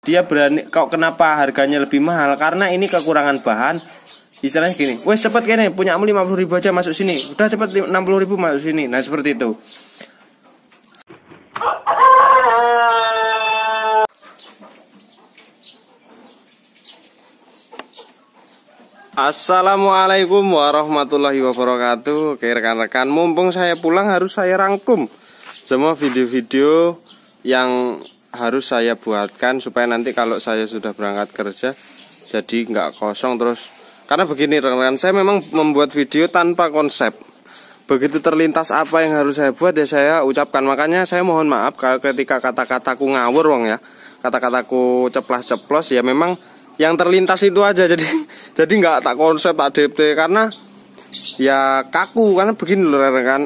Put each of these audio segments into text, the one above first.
Dia berani kok kenapa harganya lebih mahal? Karena ini kekurangan bahan. Istilahnya gini, wes cepet kene, punyamu 50.000 aja masuk sini. Udah cepet 60.000 masuk sini. Nah seperti itu. Assalamualaikum warahmatullahi wabarakatuh. Oke rekan-rekan, mumpung saya pulang harus saya rangkum semua video-video yang harus saya buatkan supaya nanti kalau saya sudah berangkat kerja jadi nggak kosong terus. Karena begini rekan-rekan, saya memang membuat video tanpa konsep. Begitu terlintas apa yang harus saya buat ya saya ucapkan. Makanya saya mohon maaf kalau ketika kata-kataku ngawur wong ya, kata-kataku ceplas-ceplos ya memang yang terlintas itu aja. Jadi nggak tak konsep, tak DP karena ya kaku. Karena begini loh rekan,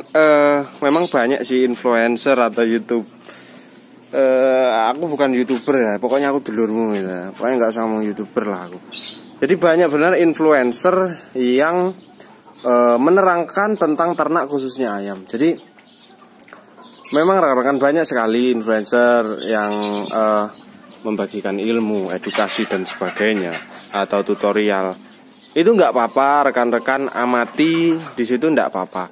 memang banyak sih influencer atau YouTube. Aku bukan YouTuber ya, pokoknya aku dulurmu gitu. Pokoknya nggak usah ngomong YouTuber lah aku. Jadi banyak benar influencer yang menerangkan tentang ternak khususnya ayam. Jadi memang rekan-rekan banyak sekali influencer yang membagikan ilmu, edukasi dan sebagainya atau tutorial. Itu nggak apa-apa rekan-rekan, amati di situ nggak apa-apa.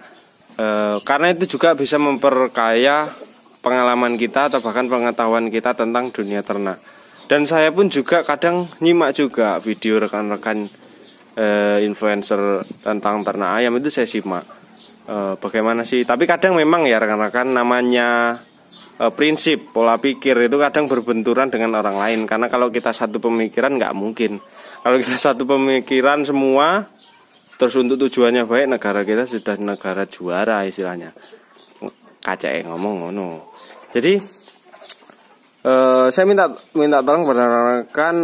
Karena itu juga bisa memperkaya pengalaman kita atau bahkan pengetahuan kita tentang dunia ternak. Dan saya pun juga kadang nyimak juga video rekan-rekan influencer tentang ternak ayam, itu saya simak bagaimana sih. Tapi kadang memang ya rekan-rekan, namanya prinsip, pola pikir itu kadang berbenturan dengan orang lain. Karena kalau kita satu pemikiran nggak mungkin. Kalau kita satu pemikiran semua terus untuk tujuannya baik, negara kita sudah negara juara istilahnya. KCE ngomong ngono. Jadi saya minta tolong kepada rekan-rekan,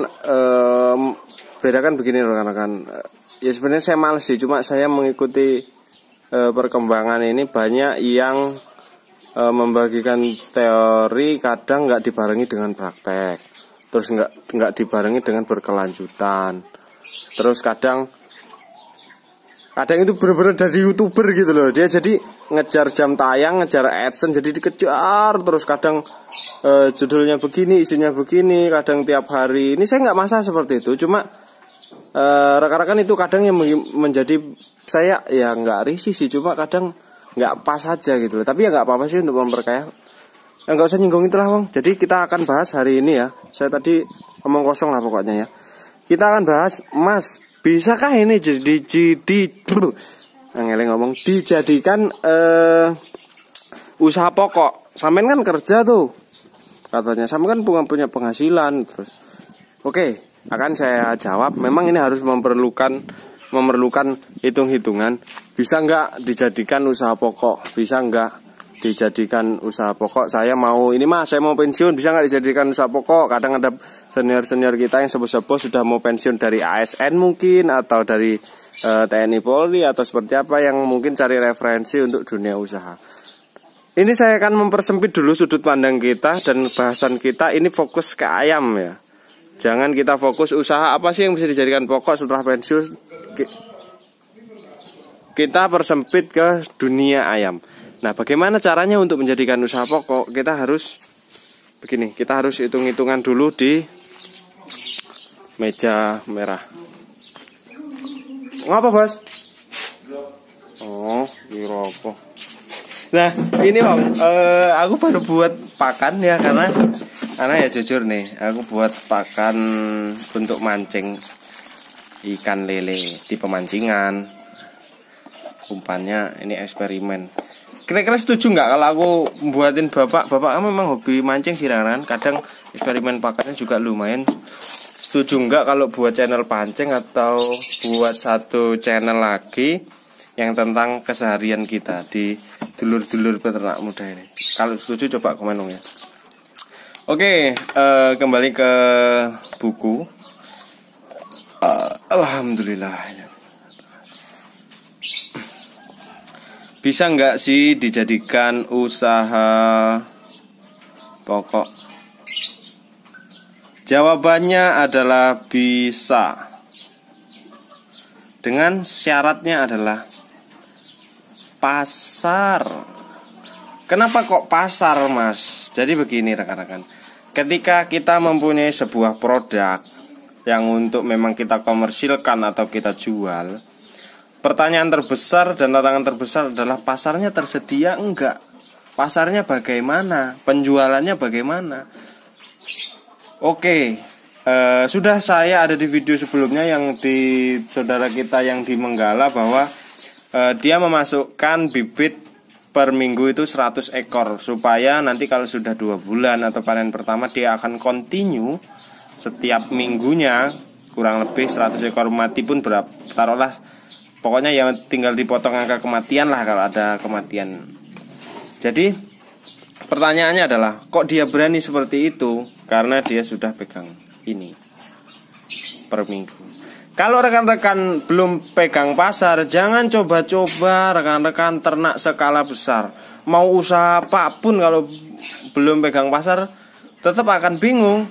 bedakan begini rekan-rekan. Ya sebenarnya saya males sih, cuma saya mengikuti perkembangan ini banyak yang membagikan teori kadang nggak dibarengi dengan praktek, terus nggak dibarengi dengan berkelanjutan, terus kadang itu benar-benar dari YouTuber gitu loh. Dia jadi ngejar jam tayang, ngejar AdSense, jadi dikejar terus. Kadang judulnya begini, isinya begini, kadang tiap hari. Ini saya nggak masalah seperti itu. Cuma rekan-rekan itu kadang yang menjadi saya ya nggak risih sih. Cuma kadang nggak pas aja gitu loh. Tapi ya nggak apa-apa sih untuk memperkaya. Nggak usah nyinggung itulah Bang. Jadi kita akan bahas hari ini ya. Saya tadi ngomong kosong lah pokoknya ya. Kita akan bahas, Mas, bisakah ini dijadikan usaha pokok? Sampean kan kerja tuh, katanya sampean kan punya penghasilan terus. Oke, akan saya jawab. Memang ini harus memerlukan hitung-hitungan. Bisa nggak dijadikan usaha pokok? Bisa nggak dijadikan usaha pokok? Saya mau ini Mas, saya mau pensiun, bisa nggak dijadikan usaha pokok? Kadang ada senior kita yang sepuh-sepuh sudah mau pensiun dari ASN mungkin, atau dari TNI Polri atau seperti apa, yang mungkin cari referensi untuk dunia usaha. Ini saya akan mempersempit dulu sudut pandang kita dan bahasan kita ini fokus ke ayam ya. Jangan kita fokus usaha apa sih yang bisa dijadikan pokok setelah pensiun. Kita persempit ke dunia ayam. Nah, bagaimana caranya untuk menjadikan usaha pokok? Kita harus begini, kita harus hitung-hitungan dulu di meja merah. Ngapa, Bos? Oh, rokok. Nah, ini Bang, aku baru buat pakan ya, karena ya jujur nih, aku buat pakan untuk mancing ikan lele di pemancingan. Umpannya ini eksperimen. Kira-kira setuju nggak kalau aku buatin bapak kan memang hobi mancing sih kan. Kadang eksperimen pakannya juga lumayan. Setuju nggak kalau buat channel pancing atau buat satu channel lagi yang tentang keseharian kita di dulur-dulur peternak muda ini? Kalau setuju coba komen dong ya. Oke, kembali ke buku. Alhamdulillah. Bisa nggak sih dijadikan usaha pokok? Jawabannya adalah bisa. Dengan syaratnya adalah pasar. Kenapa kok pasar, Mas? Jadi begini rekan-rekan. ketika kita mempunyai sebuah produk yang untuk memang kita komersilkan atau kita jual, pertanyaan terbesar dan tantangan terbesar adalah pasarnya tersedia enggak? Pasarnya bagaimana? Penjualannya bagaimana? Oke, sudah saya ada di video sebelumnya yang di saudara kita yang di Menggala bahwa dia memasukkan bibit per minggu itu 100 ekor supaya nanti kalau sudah 2 bulan atau panen pertama dia akan continue setiap minggunya kurang lebih 100 ekor, mati pun berapa taruhlah, pokoknya yang tinggal dipotong angka kematian lah kalau ada kematian. Jadi pertanyaannya adalah kok dia berani seperti itu? Karena dia sudah pegang ini per minggu. Kalau rekan-rekan belum pegang pasar, jangan coba-coba rekan-rekan ternak skala besar. Mau usaha apapun kalau belum pegang pasar tetap akan bingung.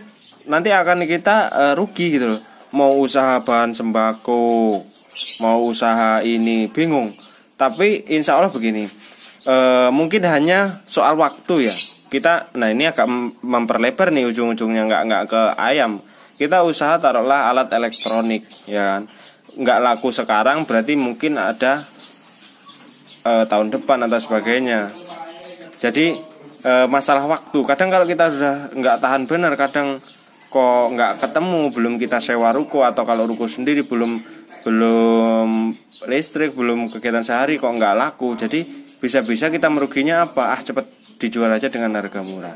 Nanti akan kita rugi gitu loh. Mau usaha bahan sembako, mau usaha ini bingung. Tapi insya Allah begini, mungkin hanya soal waktu ya. Kita, nah ini agak memperlebar nih ujung-ujungnya, nggak ke ayam. Kita usaha taruhlah alat elektronik, ya kan? Nggak laku sekarang berarti mungkin ada tahun depan atau sebagainya. Jadi masalah waktu. Kadang kalau kita sudah nggak tahan benar, kadang kok nggak ketemu, belum kita sewa ruko atau kalau ruko sendiri belum listrik, belum kegiatan sehari kok nggak laku. Jadi bisa-bisa kita meruginya apa? Cepet dijual aja dengan harga murah.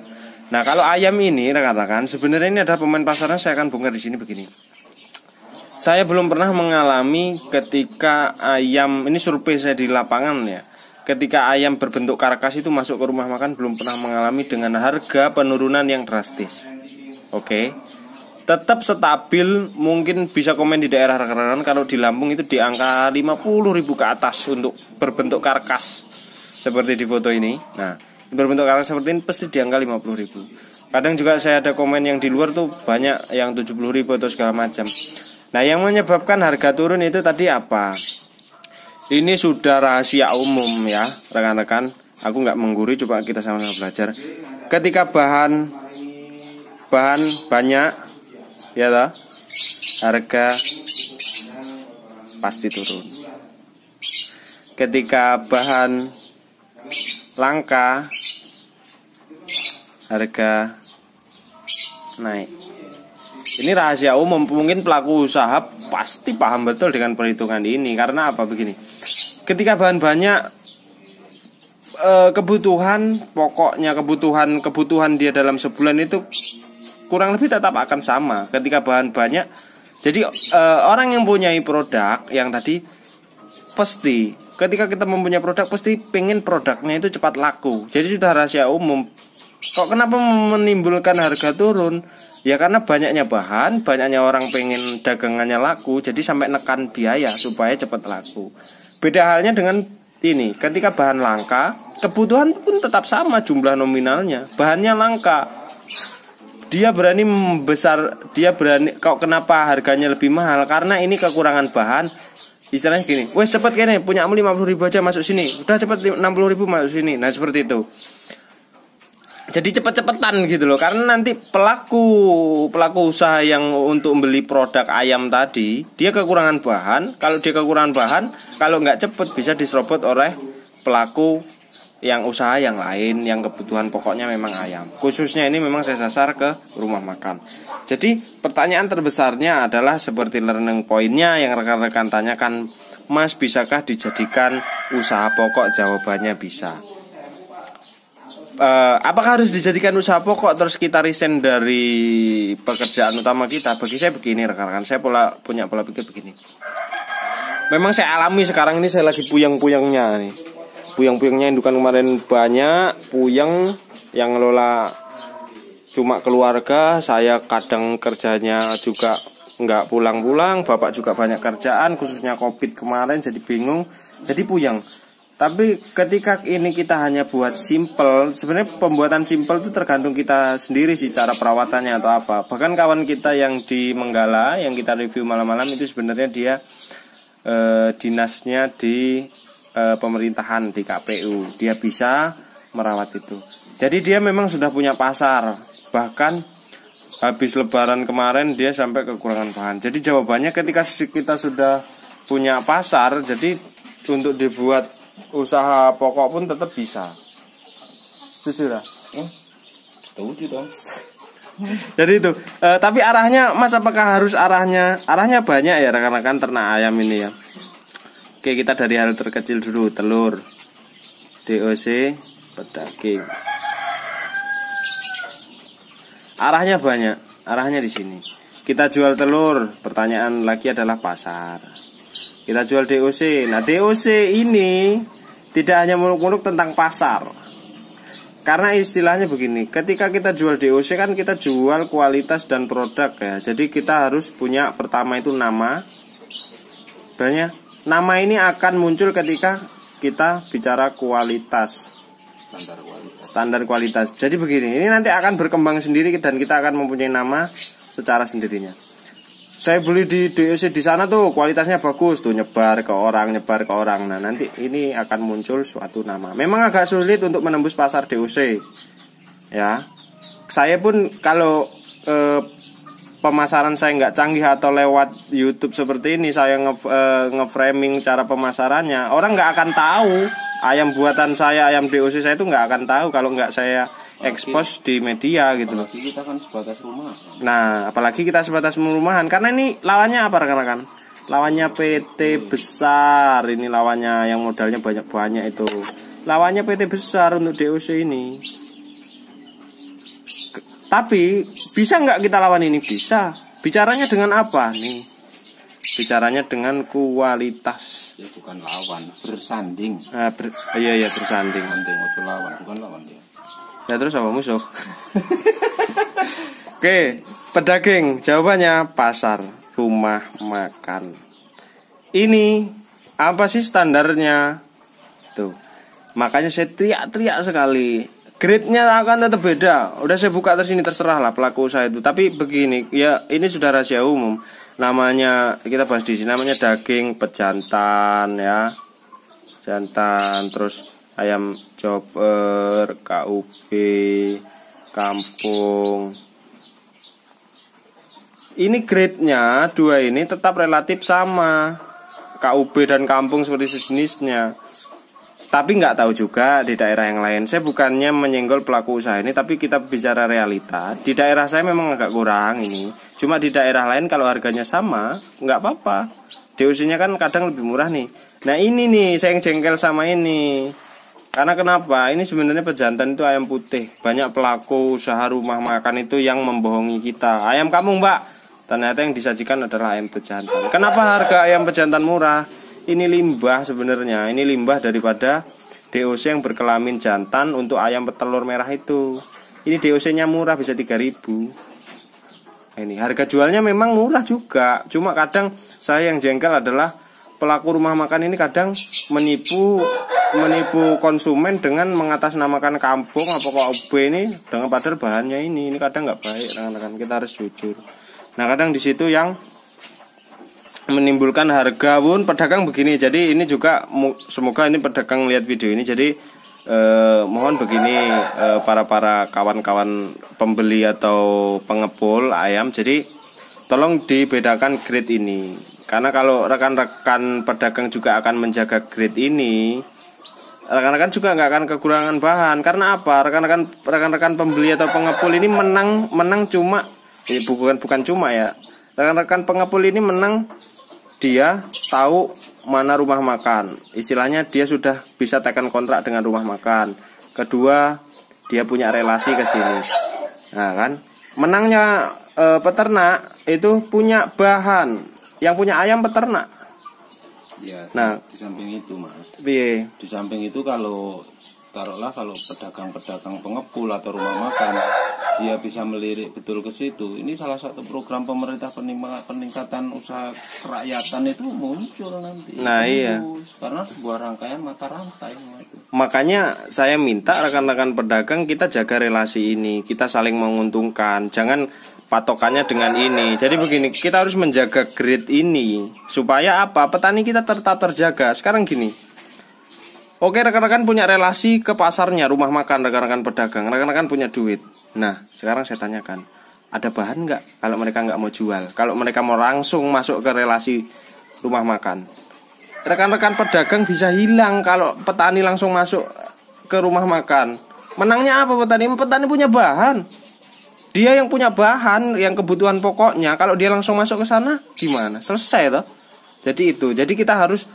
Nah kalau ayam ini rekan-rekan, sebenarnya ini adalah pemain pasarnya, saya akan bongkar di sini begini. Saya belum pernah mengalami ketika ayam, ini survei saya di lapangan ya, ketika ayam berbentuk karkas itu masuk ke rumah makan, belum pernah mengalami dengan harga penurunan yang drastis. Oke. Tetap stabil, mungkin bisa komen di daerah rekan-rekan kalau di Lampung itu di angka 50.000 ke atas untuk berbentuk karkas seperti di foto ini. Nah berbentuk karkas seperti ini pasti di angka 50.000. Kadang juga saya ada komen yang di luar tuh banyak yang 70.000 atau segala macam. Nah yang menyebabkan harga turun itu tadi apa? Ini sudah rahasia umum ya rekan-rekan. Aku nggak menggurui, coba kita sama-sama belajar. Ketika bahan banyak ya toh, harga pasti turun. Ketika bahan langka, harga naik. Ini rahasia umum, mungkin pelaku usaha pasti paham betul dengan perhitungan ini. Karena apa begini? Ketika bahan banyak, kebutuhan pokoknya, kebutuhan dia dalam sebulan itu kurang lebih tetap akan sama. Ketika bahan banyak, jadi orang yang mempunyai produk yang tadi pasti ketika kita mempunyai produk pasti pengen produknya itu cepat laku. Jadi sudah rahasia umum. Kok kenapa menimbulkan harga turun? Ya karena banyaknya bahan, banyaknya orang pengen dagangannya laku, jadi sampai nekan biaya supaya cepat laku. Beda halnya dengan ini, ketika bahan langka, kebutuhan pun tetap sama jumlah nominalnya. Bahannya langka, dia berani membesar, kok kenapa harganya lebih mahal? Karena ini kekurangan bahan. Istilahnya gini, wes cepet kene, punyamu 50.000 aja masuk sini, udah cepet 60.000 masuk sini. Nah seperti itu. Jadi cepet-cepetan gitu loh. Karena nanti pelaku usaha yang untuk membeli produk ayam tadi, dia kekurangan bahan. Kalau dia kekurangan bahan, kalau nggak cepet bisa diserobot oleh pelaku yang usaha yang lain, yang kebutuhan pokoknya memang ayam. Khususnya ini memang saya sasar ke rumah makan. Jadi pertanyaan terbesarnya adalah seperti learning point-nya yang rekan-rekan tanyakan, Mas bisakah dijadikan usaha pokok? Jawabannya bisa. Apakah harus dijadikan usaha pokok terus kita resign dari pekerjaan utama kita? Bagi saya begini rekan-rekan, saya punya pola pikir begini. Memang saya alami sekarang ini, saya lagi puyeng-puyengnya nih. Puyeng-puyengnya indukan kemarin banyak, puyeng yang ngelola cuma keluarga. Saya kadang kerjanya juga nggak pulang-pulang, bapak juga banyak kerjaan, khususnya COVID kemarin, jadi bingung, jadi puyeng. Tapi ketika ini kita hanya buat simple, sebenarnya pembuatan simple itu tergantung kita sendiri sih cara perawatannya atau apa. Bahkan kawan kita yang di Menggala yang kita review malam-malam itu sebenarnya dia dinasnya di pemerintahan di KPU, dia bisa merawat itu. Jadi dia memang sudah punya pasar. Bahkan habis lebaran kemarin dia sampai kekurangan bahan. Jadi jawabannya ketika kita sudah punya pasar, jadi untuk dibuat usaha pokok pun tetap bisa. Setuju lah? Setuju dong. Jadi itu, tapi arahnya Mas, apakah harus arahnya banyak ya rekan-rekan ternak ayam ini ya? Oke, kita dari hal terkecil dulu, telur, DOC, pedaging. Arahnya banyak, arahnya di sini. Kita jual telur, pertanyaan lagi adalah pasar. Kita jual DOC. Nah, DOC ini tidak hanya muluk-muluk tentang pasar. Karena istilahnya begini, ketika kita jual DOC kan kita jual kualitas dan produk ya. Jadi kita harus punya pertama itu nama. Sebenarnya nama ini akan muncul ketika kita bicara kualitas. Standar kualitas. Jadi begini, ini nanti akan berkembang sendiri dan kita akan mempunyai nama secara sendirinya. Saya beli di DOC di sana tuh kualitasnya bagus tuh, nyebar ke orang. Nah, nanti ini akan muncul suatu nama. Memang agak sulit untuk menembus pasar DOC. Ya. Saya pun kalau pemasaran saya nggak canggih atau lewat YouTube seperti ini, saya nge-framing cara pemasarannya, orang nggak akan tahu ayam buatan saya, ayam DOC saya itu nggak akan tahu kalau nggak saya expose di media gitu loh. Apalagi kita kan sebatas rumahan. Nah, apalagi kita sebatas rumahan, karena ini lawannya apa rekan-rekan? Lawannya PT besar, ini lawannya yang modalnya banyak-banyak itu. Lawannya PT besar untuk DOC ini. Tapi bisa nggak kita lawan ini? Bisa. Bicaranya dengan apa nih? Bicaranya dengan kualitas. Ya bukan lawan, bersanding. Iya bersanding. Bersanding, itu lawan, bukan lawan dia. Ya terus apa musuh? Oke, pedaging. Jawabannya pasar, rumah makan. Ini apa sih standarnya? Tuh. Makanya saya teriak-teriak sekali. Grade-nya akan tetap beda. Udah saya buka terus, ini terserah lah pelaku usaha itu. Tapi begini, ya ini sudah rahasia umum. Namanya kita bahas di sini, namanya daging pejantan ya. Jantan, terus ayam chopper, KUB, kampung. Ini grade-nya dua ini tetap relatif sama. KUB dan kampung seperti sejenisnya. Tapi nggak tahu juga di daerah yang lain. Saya bukannya menyenggol pelaku usaha ini, tapi kita bicara realita. Di daerah saya memang agak kurang ini. Cuma di daerah lain kalau harganya sama, nggak apa-apa. DOC-nya kan kadang lebih murah nih. Nah ini nih, saya yang jengkel sama ini. Karena kenapa? Ini sebenarnya pejantan itu ayam putih. Banyak pelaku usaha rumah makan itu yang membohongi kita. Ayam kampung mbak, ternyata yang disajikan adalah ayam pejantan. Kenapa harga ayam pejantan murah? Ini limbah sebenarnya. Ini limbah daripada DOC yang berkelamin jantan untuk ayam petelur merah itu. Ini DOC-nya murah, bisa 3.000. Ini harga jualnya memang murah juga. Cuma kadang saya yang jengkel adalah pelaku rumah makan ini kadang menipu konsumen dengan mengatasnamakan kampung apa KUB ini dengan padahal bahannya ini kadang nggak baik rekan-rekan, kita harus jujur. Nah kadang di situ yang menimbulkan harga pun pedagang begini. Jadi ini juga semoga ini pedagang lihat video ini. Jadi mohon begini para kawan-kawan pembeli atau pengepul ayam. Jadi tolong dibedakan grade ini. Karena kalau rekan-rekan pedagang juga akan menjaga grade ini, rekan-rekan juga nggak akan kekurangan bahan. Karena apa? Rekan-rekan pembeli atau pengepul ini menang cuma bukan cuma ya. Rekan-rekan pengepul ini menang, dia tahu mana rumah makan. Istilahnya dia sudah bisa tekan kontrak dengan rumah makan. Kedua, dia punya relasi ke sini. Nah kan, menangnya peternak itu punya bahan. Yang punya ayam peternak. Ya, nah, di samping itu mas. Biye. Di samping itu kalau taruhlah kalau pedagang-pedagang pengepul atau rumah makan dia bisa melirik betul ke situ. Ini salah satu program pemerintah peningkatan usaha kerakyatan itu muncul nanti. Nah iya. Karena sebuah rangkaian mata rantai itu. Makanya saya minta rekan-rekan pedagang kita jaga relasi ini, kita saling menguntungkan. Jangan patokannya dengan ini. Jadi begini, kita harus menjaga grade ini supaya apa? Petani kita tetap terjaga. Sekarang gini. Oke, rekan-rekan punya relasi ke pasarnya, rumah makan, rekan-rekan pedagang, rekan-rekan punya duit. Nah, sekarang saya tanyakan, ada bahan nggak kalau mereka nggak mau jual, kalau mereka mau langsung masuk ke relasi rumah makan. Rekan-rekan pedagang bisa hilang kalau petani langsung masuk ke rumah makan. Menangnya apa petani? Petani punya bahan. Dia yang punya bahan, yang kebutuhan pokoknya. Kalau dia langsung masuk ke sana, gimana? Selesai toh. Jadi itu. Jadi kita harus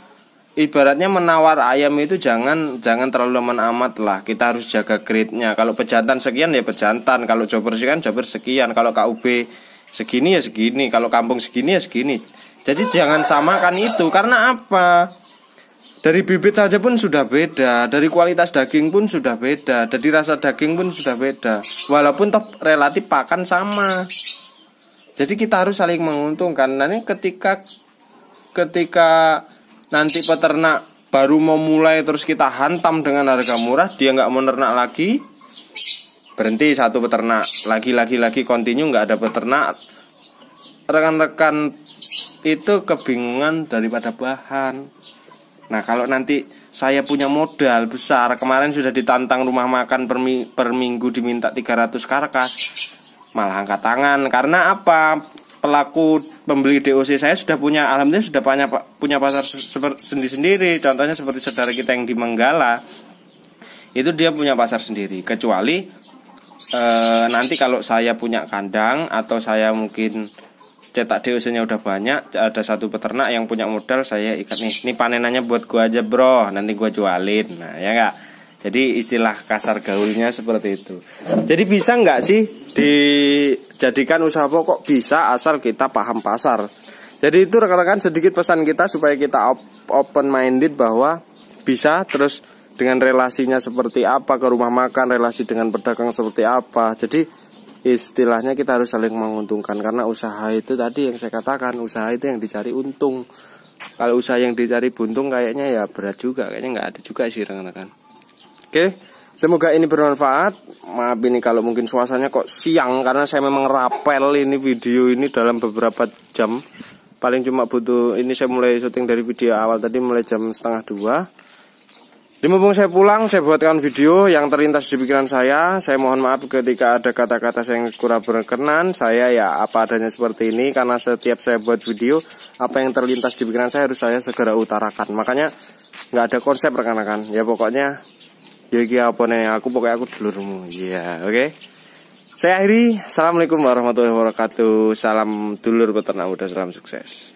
ibaratnya menawar ayam itu jangan terlalu amat lah. Kita harus jaga grade-nya. Kalau pejantan sekian ya pejantan, kalau jobber sekian jobber sekian, kalau KUB segini ya segini, kalau kampung segini ya segini. Jadi jangan samakan itu. Karena apa? Dari bibit saja pun sudah beda, dari kualitas daging pun sudah beda, dari rasa daging pun sudah beda. Walaupun toh relatif pakan sama. Jadi kita harus saling menguntungkan. Nanti ketika nanti peternak baru mau mulai terus kita hantam dengan harga murah, dia nggak mau ternak lagi, berhenti satu peternak, lagi continue nggak ada peternak. Rekan-rekan itu kebingungan daripada bahan. Nah kalau nanti saya punya modal besar, kemarin sudah ditantang rumah makan per minggu diminta 300 karkas, malah angkat tangan. Karena apa? Pelaku pembeli DOC saya sudah punya, alhamdulillah sudah punya pasar sendiri. Contohnya seperti saudara kita yang di Menggala, itu dia punya pasar sendiri. Kecuali nanti kalau saya punya kandang atau saya mungkin cetak DOC-nya udah banyak, ada satu peternak yang punya modal, saya ikat nih panenannya buat gua aja bro, nanti gua jualin. Nah ya enggak. Jadi istilah kasar gaulnya seperti itu. Jadi bisa nggak sih dijadikan usaha pokok? Bisa, asal kita paham pasar. Jadi itu rekan-rekan sedikit pesan kita supaya kita open minded bahwa bisa. Terus dengan relasinya seperti apa ke rumah makan, relasi dengan pedagang seperti apa. Jadi istilahnya kita harus saling menguntungkan. Karena usaha itu tadi yang saya katakan, usaha itu yang dicari untung. Kalau usaha yang dicari buntung kayaknya ya berat juga, kayaknya nggak ada juga sih rekan-rekan. Oke, semoga ini bermanfaat. Maaf ini kalau mungkin suasananya kok siang, karena saya memang rapel ini video ini dalam beberapa jam. Paling cuma butuh, ini saya mulai syuting dari video awal tadi mulai jam 1:30. Di mumpung saya pulang, saya buatkan video yang terlintas di pikiran saya. Saya mohon maaf ketika ada kata-kata saya yang kurang berkenan. Saya ya apa adanya seperti ini, karena setiap saya buat video, apa yang terlintas di pikiran saya harus saya segera utarakan. Makanya nggak ada konsep rekan-rekan. Ya pokoknya ya iki apa nih, aku dulurmu. Iya, oke. Saya akhiri. Assalamualaikum warahmatullahi wabarakatuh. Salam dulur peternak muda, salam sukses.